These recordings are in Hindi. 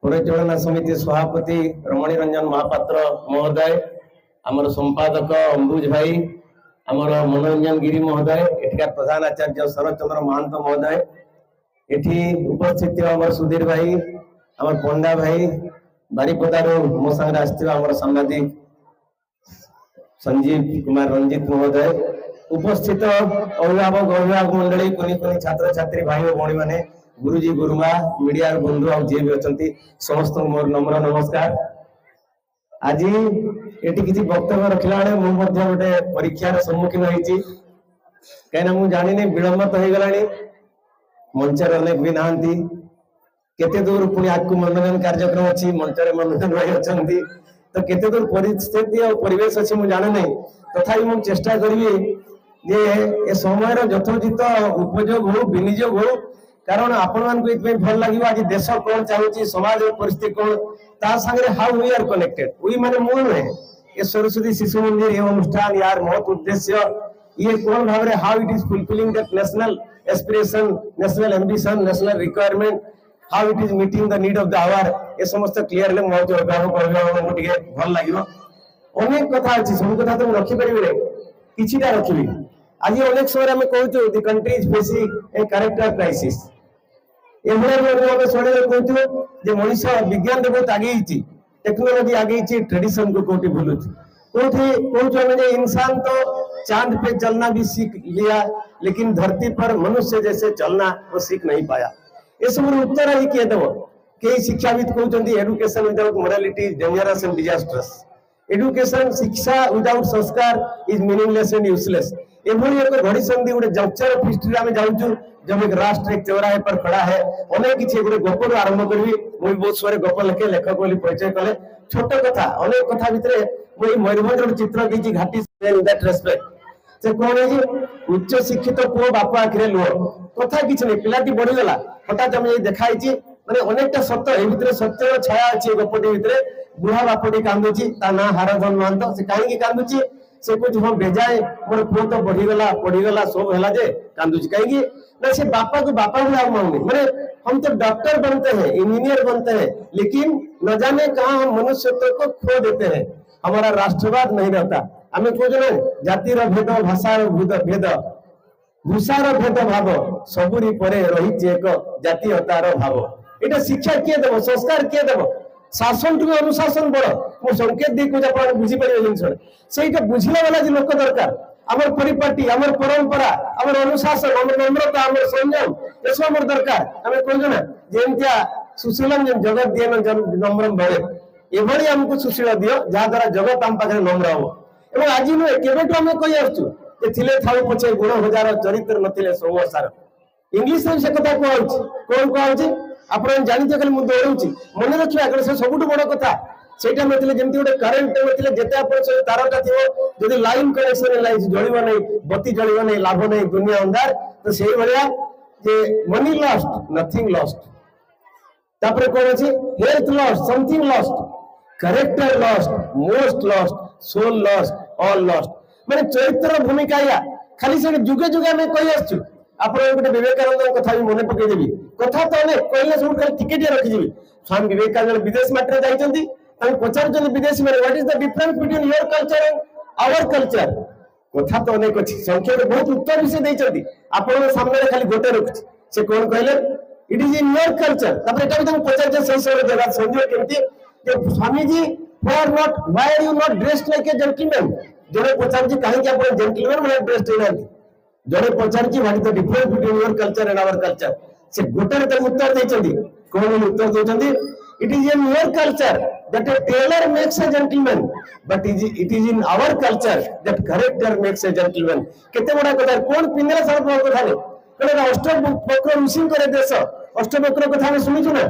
परिचालना समिति सभापति रमणी रंजन महापात्र महोदय, आमर संपादक अंबुज भाई, आमर मनोरंजन गिरी महोदय, एठिकार प्रधान आचार्य शरद चंद्र महंत महोदय, एठी उपस्थित आमर सुधीर भाई, आमर पंडा भाई, बारिपदारू मो संगे आसथिबा आमर सांबादिक संजीव कुमार रंजित महोदय, उपस्थित अभिभावक अभिभावक मंडली, कुनी कुनी छात्र छात्री भाई और भौणी माने, गुरुजी गुरुमा, मीडिया बंधु आ जे भी अछंती समस्त मोर नम्र नमस्कार। आज एटी किछि वक्तव्य रखिला बेले मु मध्ये गोटे परीक्षार सम्मुखीन होईची, काइना मु जानि नै विलंब तो हे गलानी, मंचर अनेक भी नाहंती, केते दूर पुनी आकु मनोरंजन कार्यक्रम अछि, मंचरे मनोरंजन भाई अछंती, तो केते दूर परिस्थिति और परिवेश अछि मु जानि नै, तथापि मु चेष्टा करिवि जे ए समयर यथोचित उपयोग हो विनियोग हो, कारण आपण मान को इतने भल लागि आज देश कोन चाहूची, समाज परिस्थिति कोन, ता संगे हाउ वी आर कनेक्टेड, वी माने मूल है ये सरस्वती शिशु मंदिर ये अनुष्ठान यार महत उद्देश्य ये कोन भाबरे how it is fulfilling that national aspiration, national ambition, national requirement, how it is meeting the need of the hour, ये समस्त क्लियरली मो जो अभिभावक मो टिके भल लागिवो। अनेक कथा अछि, सब कथा तो रखि परिबे रे, किछिटा रखिबी। आज अनेक समय हम कहूछु the country is facing a character crisis, मनीष विज्ञान बहुत आगे टेक्नोलॉजी आगे ट्रेडिशन को कोटी भूलु कोठी इंसान तो चांद पे चलना भी सीख लिया, लेकिन धरती पर मनुष्य जैसे चलना वो सीख नहीं पाया। ये सब उत्तर ही किए देव कई शिक्षाविद कहते education without morality dangerous and disastrous, education शिक्षा विदाउट संस्कार इज मीनिंगलेस एंड यूजलेस। एभली एक घड़ी संधि गोटे जंक्चर ऑफ हिस्ट्री आम जाऊँ जब एक राष्ट्र एक चौराहे पर खड़ा है, अनेक किसी गोटे गप आरंभ करी, मुझे बहुत सारे गप लिखे, लेखक बोली परिचय कले, छोट कथा अनेक कथा भितर मुझे मयूरभंज चित्र देती घाटी दैट रेस्पेक्ट से कौन है उच्च शिक्षित पुओ बापा आखिरे लुह कथा किसी नहीं, पिलाटी बढ़ीगला हठात आम देखाई माने अनेकटा सत्य ए भितर सत्यर छाया अच्छी गपटी भितर। बुढ़ा बापटी कांदुची ता ना हाराधन महंत, से कहीं कांदुची से कुछ हम बेजाए मोर पुओ तो बढ़ीगला पढ़ीगला सब है जे कांदुची कहीं ना, से बापा को बापा भी आग मांगे माने हम तो डॉक्टर बनते हैं, इंजीनियर बनते हैं, लेकिन न जाने कहाँ हम मनुष्यत्व को खो देते हैं, हमारा राष्ट्रवाद नहीं रहता। हमें खोज जातिर भेद भाषार भेद भूषार भेद भाव सबुरी परे रही एक जातीयतार भाव। ये शिक्षा किए देव, संस्कार किए देव, शासन टू अनुशासन बड़ मो संकेत दी कुछ आप बुझीपर जिन से बुझला वाला जो लोक दरकार, आमर परिपाटी, आमर परंपरा, आमर अनुशासन, आमर नम्रता, आमर संयम ये सब आमर दरकार। आम कहना जेमतिया सुशीलम जगत दिए नम्रम बड़े एभली आमको सुशील दियो जहाँ द्वारा जगत आम पाखे नम्र हम। एवं आज नुहे केवेठु आम कही आसुँ थिले थाऊ पछे गुण हजार चरित्र नथिले सब सार, इंग्लिश से कथा कहूँ कौन कहूँ आप जानते खाली मुझे दौड़ी मन रखा से सब बड़ कथा सेटा नथिले जेमति गोटे करेंट नथिले जेते आपण से तारटा थिवो जदि लाइन कनेक्शन लाइन जळिबो नै, बत्ती जळिबो नै, लाभ नै, दुनिया अंधार, तो सेही भलिया जे मनी लॉस्ट नथिंग लॉस्ट, तापर कोन अछि health lost something lost, character lost most lost, soul lost all lost. माने चरित्र भूमिका या खाली से जुगे जुगे में कहि आछु आपण गोटे विवेकानंद कथा भी मने पकई देबी, कथा तो ने कहले सब खाली टिकेट रखि जेबी। स्वामी विवेकानंद विदेश मात्र जाइछन्ती, पचार विदेशी मैंने what is the difference between your culture and our culture, कथा तो अनेक अच्छी संक्षेप बहुत उत्तर विषय देइछन्ती, आपण सामने खाली गोटे रखुछ से कौन कहले it is in your culture. तापर एटा भी तुम पचार जे सही सही जगह समझो केमती जे Swami ji why are you not dressed like a gentleman, जने पचार जी काहे कि आपण जेंटलमैन माने ड्रेस्ड होइनांती, जने पचार जी what is the difference between your culture and our culture, से गोटे तक उत्तर देइछन्ती। कौन उत्तर देइछन्ती it is in your culture that a tailor makes a gentleman, but it is in our culture that character makes a gentleman। केते बड़ा कथा कौन पिंदला सारा कथा रे कहले अष्टवक्र ऋषि करे देश अष्टवक्र कथा में सुनिछु ना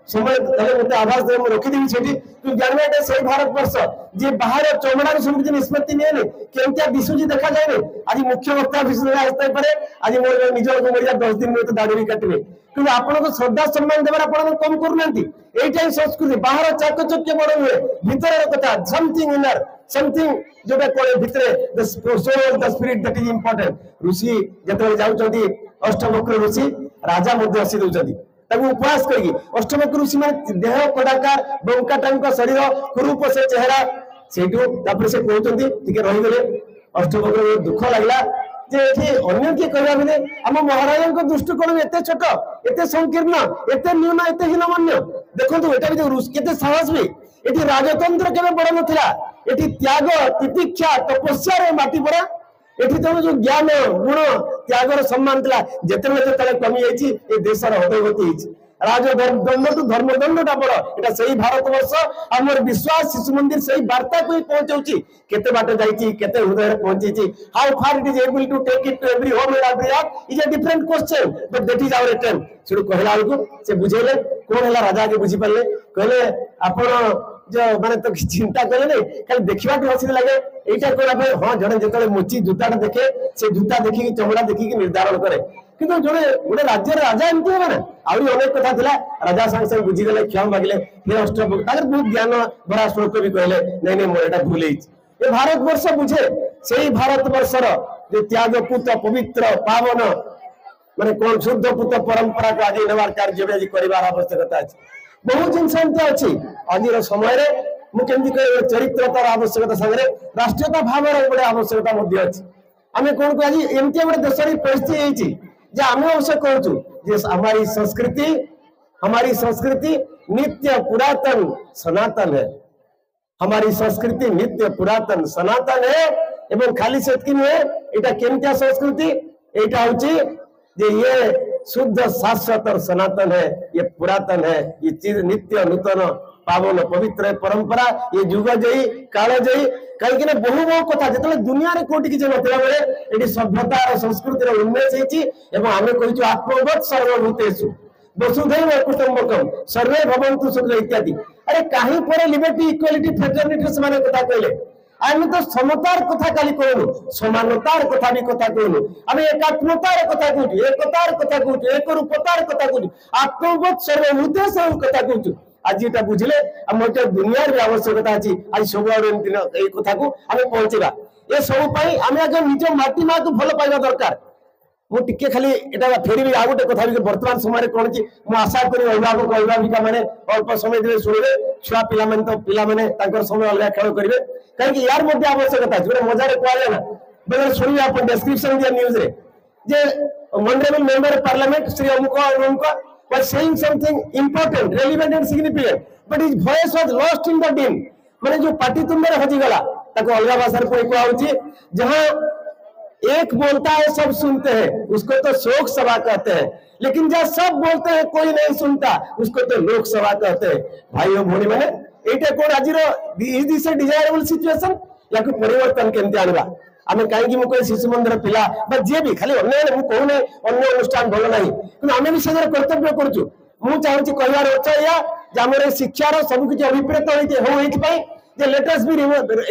समय तले मते आवाज दे म रखि देबी सेठी तू जानबे एटा सही भारत वर्ष जे बाहर चमड़ा सुनिछि निष्पत्ति नै ने केनता बिसुजी देखा जाय रे। आज मुख्य वक्ता विषय आस्ते पारे, आज मोर निजर को मरिया 10 दिन में तो दाढ़ी भी काटबे, कि आपण को श्रद्धा सम्मान देबार आपण कम करूनांती। एटा संस्कृति बाहर चाकचक्य बड़ हुए, भीतर कथा समथिंग इनर समथिंग जोटा कोले भितरे the soul the spirit that is important. ऋषि जतले जाउचंती अष्टवक्र ऋषि राजा मध्ये आसी दउचंती, उपवास करके अष्टवक्र ऋषि माने देह कडाकार बंकाटांक शरीर कुरूप से चेहरा सेठू तापर से कहउतंती टिके रहि गेले अष्टवक्र दुख लागला जे एठी अन्य के कहबा बेले हम महाराजन को दृष्टिकोण एते छोट एते संकीर्ण एते न्यून एते हीनमान्य देखंतु एटा भी केते साहस भी एठी राजतंत्र केबे बड़ नथिला एठी त्याग तितिक्षा तपस्या रे माटी पड़ा एठी तो जो ज्ञान गुण त्यागर सम्मान थिला जेतेबेले जेतेबेले कमी जाईची ए देशर अधोगति हिची राजदंड टू धर्मदंडटा बड़ एटा सही भारतवर्ष हमर विश्वास शिशु मंदिर सही वार्ता को पहुंचाउची केते बाटे जाईची केते हृदय पहुंचीची how far it is able to take it to every home and every heart is a different question but that is our attempt सेडू कहला को से बुझेले कोन हला राजा के बुझी पाले कहले आपण जो माने तो चिंता करे नहीं खाली देखिबा के हसी लगे एटा कोला पे हां जने जेतले मोची जूताटा देखे से जूता देखि कि चमड़ा देखि कि निर्धारण करे किंतु जने गोटे राज्य राजा एमती हो ना आउरी अनेक कथा थिला राजा संग संग बुझी गले क्षमा मागिले हे अष्टवक्र ताकर बहुत ज्ञान भरा श्लोक भी कहले नहीं नहीं मोर एटा भूल हिच ए भारत वर्ष बुझे सेही भारत वर्षर जे त्यागपूत पवित्र पावन माने कोन शुद्ध पूत परंपरा को आगे नवार कार्य भी करिवार आवश्यकता अछि बहुत जिनस एमती अच्छी आज समय मुझे चरित्रतार आवश्यकता सागर राष्ट्रीयता भाव गोटे आवश्यकता अच्छी आम कौन कह एमती गोटे देश परिस्थिति आम अवश्य कहूँ हमारी संस्कृति नित्य पुरातन सनातन है हमारी संस्कृति नित्य पुरातन सनातन है एवं खाली से नुहे यहाँ केमतिया संस्कृति यहाँ हूँ ये शुद्ध शाश्वत और सनातन है ये पुरातन है ये चीज नित्य नूतन पावन पवित्र परंपरा ये युग जयी काल जयी कहीं बहु बहु कथा जो दुनिया रे कोटि किसी नथिला बेले एटी सभ्यता और संस्कृति उन्मेष होईची एवं आमे कहिछु आत्मवत् सर्वभूतेषु वसुधैव कुटुम्बकम सर्वे भवन्तु सुखिनः इत्यादि अरे काहे पर लिबर्टी इक्वालिटी फ्रेटर्निटी से माने कथा कहले आम तो समतार कथा खाली कहलु समानतार कथा भी कथा कहलु आम एकात्मतार कथा कहूँ एकतार कथा कहूँ एक रूपतार कथा कहूँ आत्मवत् सर्वभूते सब कथा कहूँ आज ये बुझले आम दुनिया भी आवश्यकता अच्छी आज सब दिन ये कथा को आम पहुंचा ये सब आम आगे निज माटी माँ को भल पाइबा दरकार मुझे खाली यहाँ फेर भी आ गए कथा बर्तमान समय कौन कि आशा करी अभिभावक अभिभाविका मैंने अल्प समय दिन शुणवे छुआ पिला मैंने समय अलग खेल करेंगे कहीं यार मध्य आवश्यकता जो मजार कह ना बेले शुणी आप डेस्क्रिप्शन दिया न्यूज रे जे honourable member of parliament Shri अमुक अमुक was saying something important relevant and significant but his voice was lost in the din माने जो पार्टी तुम मेरे हजी गला ताको अलग भाषा रे कोई कहउची जहां एक बोलता है सब सुनते हैं उसको तो शोक सभा कहते हैं लेकिन जहां सब बोलते हैं कोई नहीं सुनता उसको तो लोक सभा कहते हैं भाइयों भौणी माने एटा कोन आज रो is this a desirable situation या को परिवर्तन केमते आनबा आमे काहे मु कोई शिशु मंदिर पिला बा जे भी खाली अन्य मु कहने अन्य अनुष्ठान भल नाही कि आमे भी सेजर कर्तव्य करछु मु चाहूची कहवार अर्थ या जे हमर शिक्षार सब किछ अभिप्रेत होइति पई जे let us be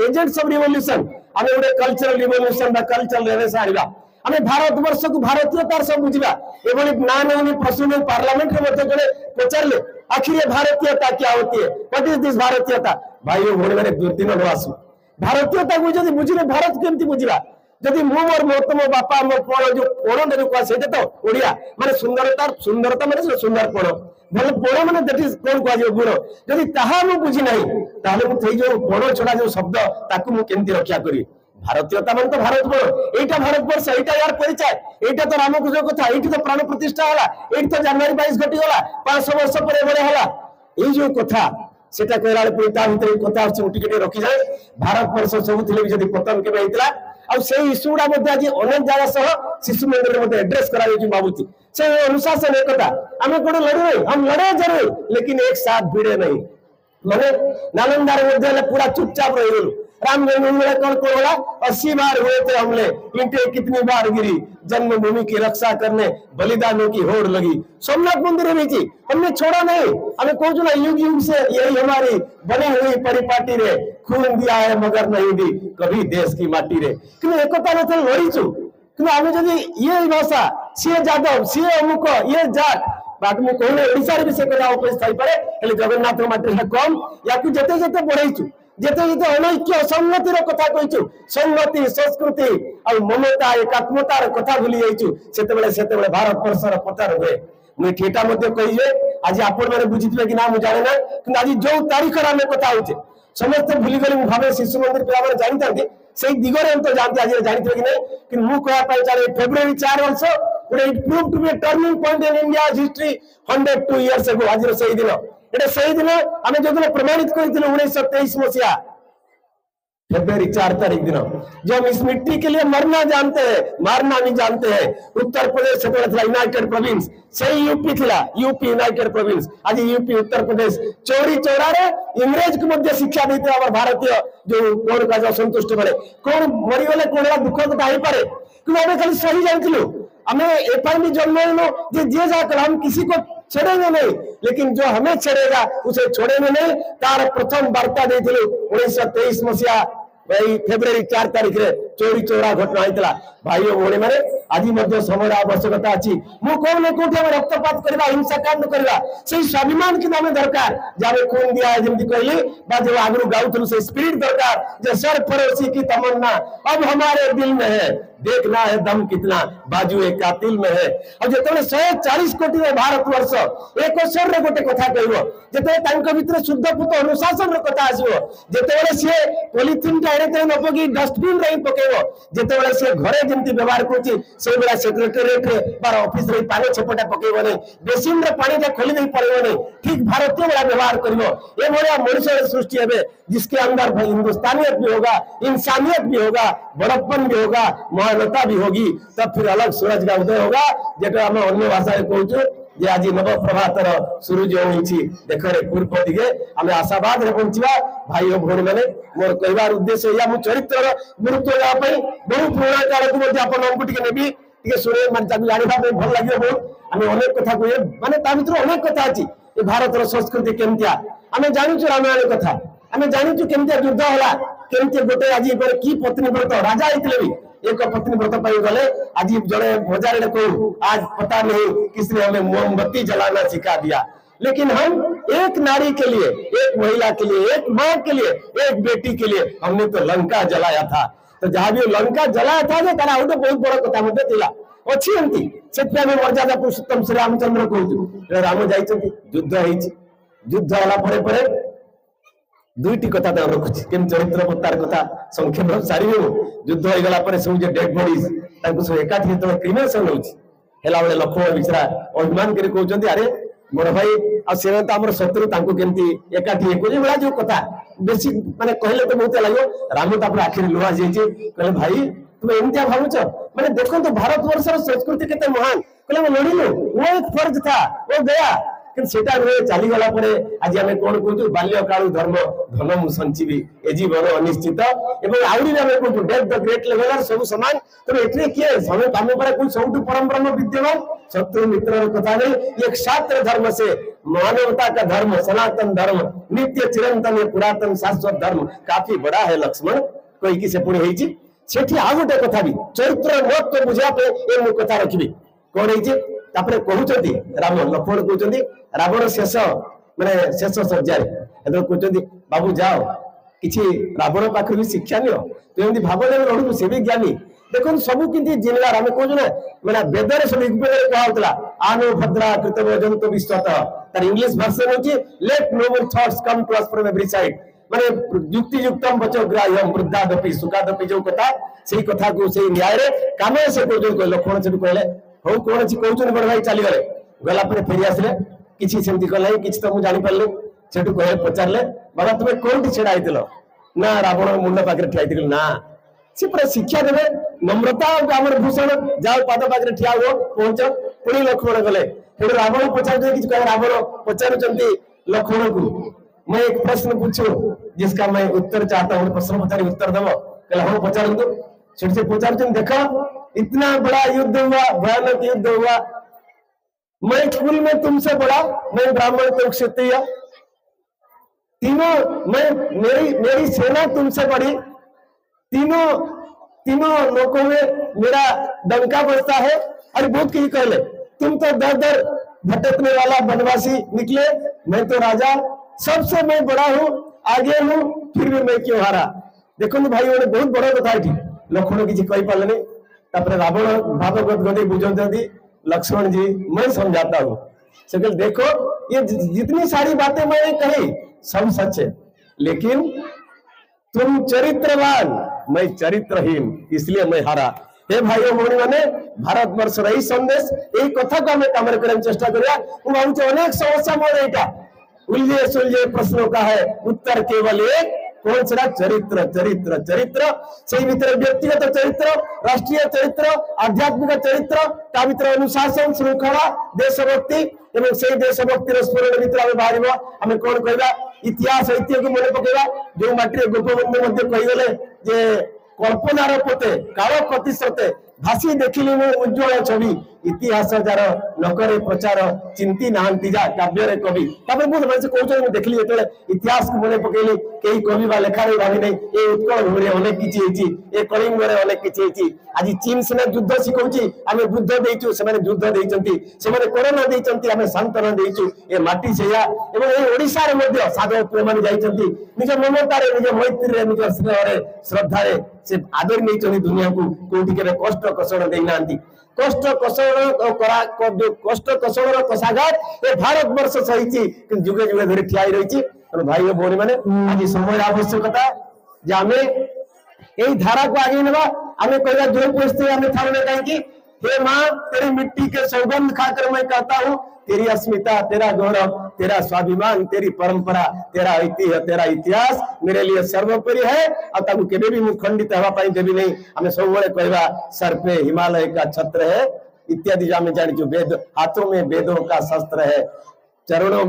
agents of revolution आमे ओडे कल्चरल रिवोल्यूशन बा कल्चरल रेवोल्यूशन आनिबा आमे भारत वर्ष को भारतीयतार सब बुझिबा एबोली ना नौनी प्रश्न पार्लियामेंट रे मते जने पचारले आखिर ये भारतीयता क्या होती है व्हाट इज दिस भारतीयता भाइयों भौणी माने दिन न आसु भारतीयता को जब बुझे भारत केमती बुझा जब मोर मो बापा मो पण जो पण जो कह से तो ओडिया माने सुंदरता माने सुंदर पण भल पण माने दैट इज कोन कह गुण जदि ताहा मु बुझी नाही ताले मु थई जो पण छडा जो शब्द ताकू मु केमती रक्षा करी भारतीयता माने तो भारत पण एटा भारत वर्ष एटा यार परिचय एटा तो रामकृष्ण कथा एटी तो प्राण प्रतिष्ठा होला एटी तो जनवरी 22 घटी होला 500 वर्ष पर बड़े होला ए जो कथा सेटा कहला पुता भितर कथा टिके रखी जाए भारत वर्ष सब थिले जदि पतन केबे हितला आ से इशूडा मध्ये आज अनेक जगह सह शिशु मंदिर मध्ये एड्रेस करा जाई बाबूजी से अनुशासन एकता हमें कोड लड़े नहीं हम लड़े जरूर लेकिन एक साथ भिड़े नहीं माने नालंदा मध्ये पूरा चुपचाप रह गेलु राम जन्मभूमि कौन कौन होला 80 बार हुए थे हमले ईंटें कितनी बार गिरी जन्मभूमि की रक्षा करने बलिदानों की होड़ लगी सोमनाथ मंदिर में जी हमने छोड़ा नहीं हमें कौन ना युग युग से यही हमारी बनी हुई परिपाटी रे खून दिया है मगर नहीं दी कभी देश की माटी रे क्यों एकता में लड़ीचु क्यों आम जदि ये भाषा सी जादव सी अमुक ये जाट बाट मु कहले ओडिसा रे भी से कथा उपस्थित थाई पारे खाली जगन्नाथ माटी कम याकू जते जते बढ़ाइचु जेते जेते अनैक्य संगतिर कथा कहिचु संगति संस्कृति आ ममता एकात्मतार कथा भूली जाइचु सेते बेले भारत वर्षर पतन हुए मुझे ठेटा मध्य कहिए आज आपण मैंने बुझीथिबे कि ना मु जाने ना कि आज जो तारीख रे आमे कथा होचे समस्त भूली गले भावे शिशु मंदिर पिला माने जानतांती सेही दिगरे हम तो जानते आज जानथिबे कि नहीं कि मु कहा पाई चाले फेब्रुआरी 4 वर्ष it proved to be a turning point in India's history 102 years ago आज सही दिन एटा सही दिन आमे जो दिन प्रमाणित करिथिलु 1923 मसिया फेब्रुआरी 4 तारीख दिन जो हम इस मिट्टी के लिए मरना जानते हैं मारना नहीं जानते हैं उत्तर प्रदेश यूनाइटेड प्रोविंस से यूपी थिला यूपी यूनाइटेड प्रोविंस आज यूपी उत्तर प्रदेश चोरी चौरा रे इंग्रेज को मध्य शिक्षा देते हमर भारतीय जो कोन का जो संतुष्ट बने कोन मरि गले कोन दुख कथा ही पारे कि हमें खाली सही जानथिलु हमें एपाई भी जन्म लो जे जा कर हम किसी को छेड़ेंगे नहीं लेकिन जो हमें छेड़ेगा उसे छोड़ेंगे नहीं तार प्रथम वार्ता देथिलु 1923 मसिया भाई फेब्रुआरी 4 तारीख रे चोरी चोरा घटना होइतला भाई ओ भोणी माने आज मध्य समय आवश्यकता अछि मु कोन कोठी हम रक्तपात करबा हिंसा कांड करबा से स्वाभिमान कि हमें दरकार जाबे खून दिया जेमति कहली बा जो आगु गाउथलु से स्पिरिट दरकार जे सर फरोसी की तमन्ना अब हमारे दिल में है देखना है दम कितना बाजू एक कातिल में है और जेतले 140 कोटी रे भारत वर्ष एक स्वर रे गोटे कथा कहबो जेते तांको भितर शुद्ध पुत अनुशासन रे कथा आसीबो जेतेबेले से पॉलिथिन टा एरे तेरे नपकी डस्टबिन रे पकेबो जेतेबेले से घरे जेमति व्यवहार करछि से बेला सेक्रेटरीएट रे बार ऑफिस रे पानी छपटा पकेबो नै बेसिन रे पानी टा खोली दे परबो नै ठीक भारतीय वाला व्यवहार करबो ए भलिया मनुष्य सृष्टि हेबे जिसके अंदर हिंदुस्तानियत भी होगा इंसानियत भी होगा बड़प्पन भी होगा महानता भी होगी तब फिर अलग सूरज का उदय होगा जेटा हम अन्य भाषा में कहूँ जे आज नव प्रभातर सूरज होइछि देख रे पूर्व दिगे हमें आशावाद रे पहुंचवा भाई और भौणी माने मोर कहबार उद्देश्य या मु चरित्र गुरुत्व या पई बहु पुराना काल को मध्ये अपन हमकु टिके नेबी टिके सुने मन ताकु जानिबा पे भल लागियो बहुत हमें अनेक कथा कहिए माने ता भितर अनेक कथा अछि ए भारत रो संस्कृति केमतिया हमें जानि छु रामायण कथा हमें जानि छु केमतिया युद्ध होला केमते गोटे आज पर की पत्नी व्रत राजा आइतले भी एक पत्नी व्रत पाई गले आज जड़े बाजार में कहूं आज पता नहीं किसने हमें मोमबत्ती जलाना सिखा दिया लेकिन हम एक नारी के लिए एक महिला के लिए एक माँ के लिए एक बेटी के लिए हमने तो लंका जलाया था तो जहां भी लंका जलाया था जे तारा उठे बहुत बड़ा कथा मते थिला अछि एंती सेत्या में मर्यादा पुरुषोत्तम श्री रामचंद्र कहू राम जाइछंती युद्ध होइछि युद्ध होला परे परे दुईटी कथा रखुची केम चरित्र पत्तार कथा संक्षेप सारी युद्ध हो गला पर सब जे डेड बॉडीज तांको सब एकाठी तो क्रिमेशन होची हेला बेले लक्ष्मण बिचरा अभिमान करी कहउचंती अरे बड़ भाई आ से त हमर शत्रु तांको केमती एकाठी कोजे बेला जो कथा बेसी माने कहले तो बहुत लागो राम तापर आखिर लुहा जेची कहले भाई तुम एमतिया भाबुच माने देखो तो भारत वर्ष संस्कृति केते महान कहले वो लड़िलो वो एक फर्ज था वो गया कि सेटा रे चली गला परे आज हमें कोन कहू बाल्य काल धर्म धन मु संजीवी ए जीवन अनिश्चित एवं आउरी हमें कहू डेथ द ग्रेट लेवलर सब समान तो एतरे के समय काम पर कोई सबटु परम ब्रह्म विद्यमान शत्रु मित्र कथा नहीं एक शास्त्र धर्म से मानवता का धर्म सनातन धर्म नित्य चिरंतन पुरातन शाश्वत धर्म काफी बड़ा है लक्ष्मण कोई की से पुणी होईची सेठी आ गोटे कथा भी चरित्र महत्व बुझा पे ए मु कथा रखिबी कोन होईची तापरे कहउचंती राम लक्ष्मण कहउचंती रावण शेष माने शेष सज्जारे एतो कहउचंती बाबू जाओ किछि रावण पाखर भी शिक्षा नियो तो एमती भाबले लडू से भी ज्ञानी देखो सब किंती जिनलार हमें कहू ना माने वेदरे सब ऋग्वेदरे कहउतला आनो भद्रा कृतव जंतु विश्वत तार इंग्लिश वर्जन होची let noble thoughts come to us from every side माने युक्ति युक्तम बचो ग्राह्यम वृद्धादपि सुखादपि जो कथा सेही कथा को सेही न्याय रे कामे से कहउचो लक्ष्मण से कहले हो कौन अच्छी कहते बड़ भाई चली गले गला फेरी आसले किसी सेमती कल किसी तो मुझे जानी सेठू कहे पचारे बाबा तुम्हें कौन छेड़ा होइतिल ना रावण मुंड पाखे ठिया ना सी पूरा शिक्षा देवे नम्रता और आमर भूषण जाओ पाद पाखे ठिया हुआ पहुंच पुणी लक्ष्मण गले फिर रावण पचार कि रावण पचारुंट लक्ष्मण को मैं एक प्रश्न पूछू जिसका मैं उत्तर चाहता हूँ प्रश्न पचारी उत्तर दब कहला हम पचारतु से पचार देखो इतना बड़ा युद्ध हुआ भयानक युद्ध हुआ मैं स्कूल में तुमसे बड़ा मैं ब्राह्मण तो क्षत्रिय तीनों मैं मेरी सेना तुमसे बड़ी तीनों लोगों में मेरा डंका बजता है अरे बहुत किसी कहले तुम तो दर दर भटकने वाला बनवासी निकले मैं तो राजा सबसे मैं बड़ा हूँ आगे हूँ फिर भी मैं क्यों हारा देखो भाई मैंने बहुत बड़ा कथा लक्ष्मण किसी कही पारे तापर रावण भाव गदगदी बुझाते लक्ष्मण जी मैं समझाता हूँ। से कहले देखो ये जितनी सारी बातें मैंने कही सब सच है, लेकिन तुम चरित्रवान मैं चरित्रहीन, इसलिए मैं हारा। हे भाइयों भौणी मैंने भारत वर्ष रही संदेश यही कथा को आम कम कर चेष्टा करिया। भावुँ अनेक समस्या मोर यहाँ उलझे सुलझे प्रश्नों का है उत्तर केवल एक, कौन सा? चरित्र चरित्र चरित्र। से भीतर व्यक्तिगत चरित्र, राष्ट्रीय चरित्र, आध्यात्मिक चरित्र, ता भीतर अनुशासन, श्रृंखला, देशभक्ति एवं से देशभक्तिर स्मरण भीतर आम बाहर आम कौन कहवा इतिहास ऐतिह्य को मन पकेगा। जो माटी गोपबंधु कहीगले जे कल्पनार पोते काल प्रतिश्रुते भाषी देखिली मो उज्ज्वल छवि, इतिहास जार नकरे प्रचार चिंती नहांती जा काव्य कवि। बहुत मानस कहते देखली जो इतिहास को मन पकेली कई कवि बा लेखार भावी नहीं ये उत्कल भूमि अनेक किसी ये कलिंग अनेक किसी। आज चीन सीना युद्ध शिखौची आम बुद्ध देचु से युद्ध देती से कोरोना देती आम सांत्वना देचु ये माटी से ओडिशा रे साधु पुओ मैंने जाइछंती निज ममतार निज मैत्री निज स्नेह श्रद्धा से आदर नहीं दुनिया को कोठी के कष्ट कषण देना कष्ट कषण कषाघात ये भारत वर्ष सही जुगे जुगे धरी ठिया रही। भाई भौणी मैंने आज समय आवश्यकता जे आम यही धारा को आगे नवा आम कहना जो परिस्थिति आम था कहीं। हे माँ तेरी मिट्टी के सौगंध खाकर मैं कहता हूँ तेरी अस्मिता, तेरा गौरव, तेरा स्वाभिमान, तेरी परंपरा, तेरा ऐतिह्य, तेरा इतिहास मेरे लिए सर्वोपरि है। और केबे भी मुझ खंडित हवा देवी नहीं। आम सब कहवा सर पे हिमालय का छत्र है इत्यादि जो आम जानी वेद हाथों में वेदों का शस्त्र है, चरणों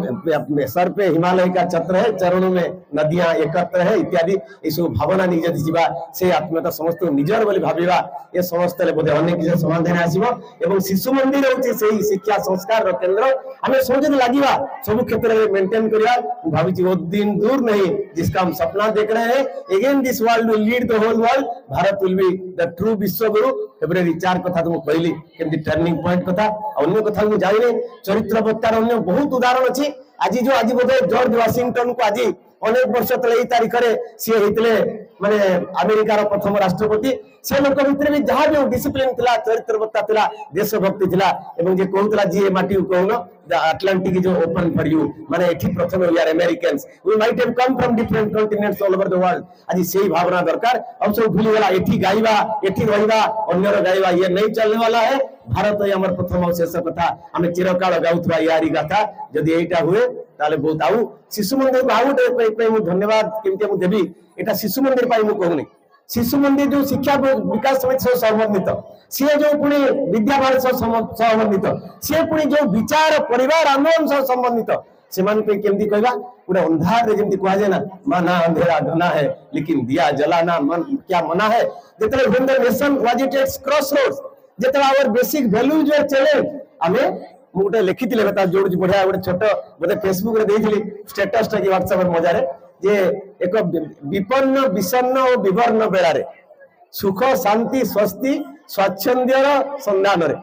में सर पे हिमालय का छत्र है, चरणों में नदियां एकत्र है इत्यादि ये सब भावना नहीं जदि जीवा से आत्मीयता समस्त निजर बोली भाविबा ये समस्त बोधे अनेक किसी समाधान आसीबो। एवं शिशु मंदिर होची से शिक्षा संस्कार केंद्र आम सब जब लगे सब क्षेत्र में मेंटेन करिया। भावी वो दिन दूर नहीं जिसका हम सपना देख रहे हैं। Again this world will lead the whole world, Bharat will be the true vishwaguru. February 4 कथा तुम कहली केमती टर्निंग पॉइंट कथा अन्य कथा को जाने चरित्र बत्तार अन्य बहुत उदाहरण अच्छी। आज बोधे जॉर्ज वाशिंगटन को आज अनेक वर्ष तले तारीख में सी होते माने अमेरिकार प्रथम राष्ट्रपति से लोक भितर भी जहाँ भी डिसिप्लिन थिला चरित्रवत्ता थिला देशभक्ति थिला एवं जे कहूला जी माटी कहून the Atlantic is open for you माने एठी प्रथम we are Americans we might have come from different continents all over the world. आज सेही भावना दरकार। अब सब भूली गला एठी गाइबा एठी रहिबा अन्यर गाइबा ये नहीं चलने वाला है। भारत ही हमर प्रथम और शेष कथा आम चिरकाल गाउथबा यारी गाथा जदि एटा हुए ताले बहुत आउ शिशु मंदिर को आउ धन्यवाद केमती देवी एटा शिशु मंदिर पाई मु कहूनी। शिशु मंदिर जो शिक्षा विकास समिति समन्वित सी जो पुणी विद्या भारत समन्वित सी पुणी जो विचार परिवार आंदोलन संबंधित से केमती कहवा पूरा अंधार रे जेमती कहा जाए ना माना अंधेरा घना है लेकिन दिया जलाना मन क्या मना है। जितने when the nation was at its crossroads जितने our basic values were challenge आमे मुटे लिखिथिले बता जोड़ बढ़िया गोटे छोट बोले फेसबुक रे देइथिली स्टेटस टा कि व्हाट्सएप मजारे जे एक विपन्न विषन्न और विवर्ण बेड़े सुख शांति स्वस्ति स्वाच्छंद्यर संधान रे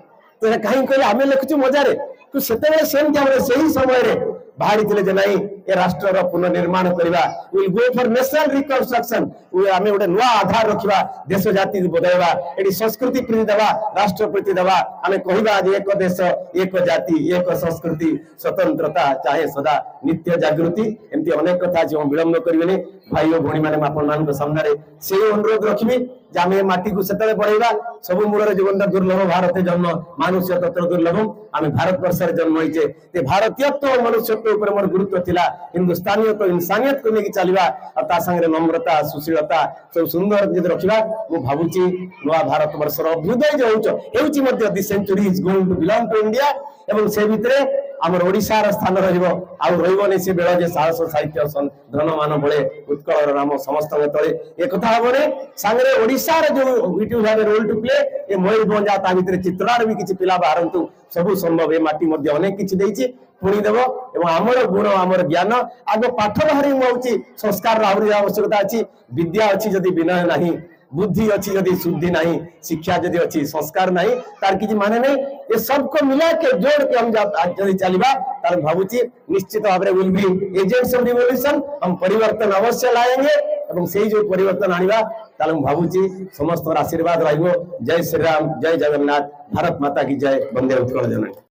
तो कहीं कहले आमे लिखुछु मजारे तो सेते सेम से समय बाहरी थे जे नहीं ये राष्ट्र पुनर्निर्माण करवा will go for national reconstruction आम गोटे नुआ आधार रखा देश जाति बदलवा ये संस्कृति प्रीति देवा राष्ट्र प्रीति देवा आम कहवा एक देश एक जाति एक संस्कृति स्वतंत्रता चाहे सदा नित्य जागृति एमती अनेक कथा जो विलंब करेंगे। भाई और भौणी मैंने आपण सामने से अनुरोध रखी आम माटी को से बढ़ेगा सब मूल जीवन दुर्लभ भारत जन्म मानुष्य तत्र दुर्लभम आम भारत वर्ष जन्म होइचे भारतीयत्व और मनुष्यत्व ऊपर मोर गुरुत्व थिला हिंदुस्तानियत तो इंसानियत को लेकिन चलवा और ता संगे नम्रता सुशीलता सब सुंदर जब रखा मु भावुची नुआ भारत वर्ष अभ्युदय जो होउची मध्य the century is going to belong to India एवं से भितरे आमर ओडिशार स्थान रही से बेल जे साहस साहित्य धनमान बड़े उत्कल नाम समस्त तले एक कथा हे सांगे ओडिशार जो यूट्यूब भाव रोल टू प्ले ये मयूरभंज ता भितर चित्रार भी किसी पिला बाहरतु सब संभव ये माटी मध्य अनेक किसी देछि पुणी देव एवं आमर गुण आमर ज्ञान आग पाठ बाहरी मुझे संस्कार आहरी आवश्यकता अच्छी विद्या अच्छी जदि विनय नहीं बुद्धि अच्छी जदि शुद्धि नहीं शिक्षा जदि अच्छी संस्कार नहीं तार किसी माने नहीं ये सबको मिला के जोड़ के हम जब चलवा तार भावुची निश्चित भाव में will be agents of revolution हम परिवर्तन अवश्य लाएंगे এবং সেই যে পরিবর্তন আনিবা তাহলে মু ভাবুছি সমস্ত আশীর্বাদ রহিব। জয় শ্রীরাম, জয় জগন্নাথ, भारत माता की जय, वंदे उत्कल जननी।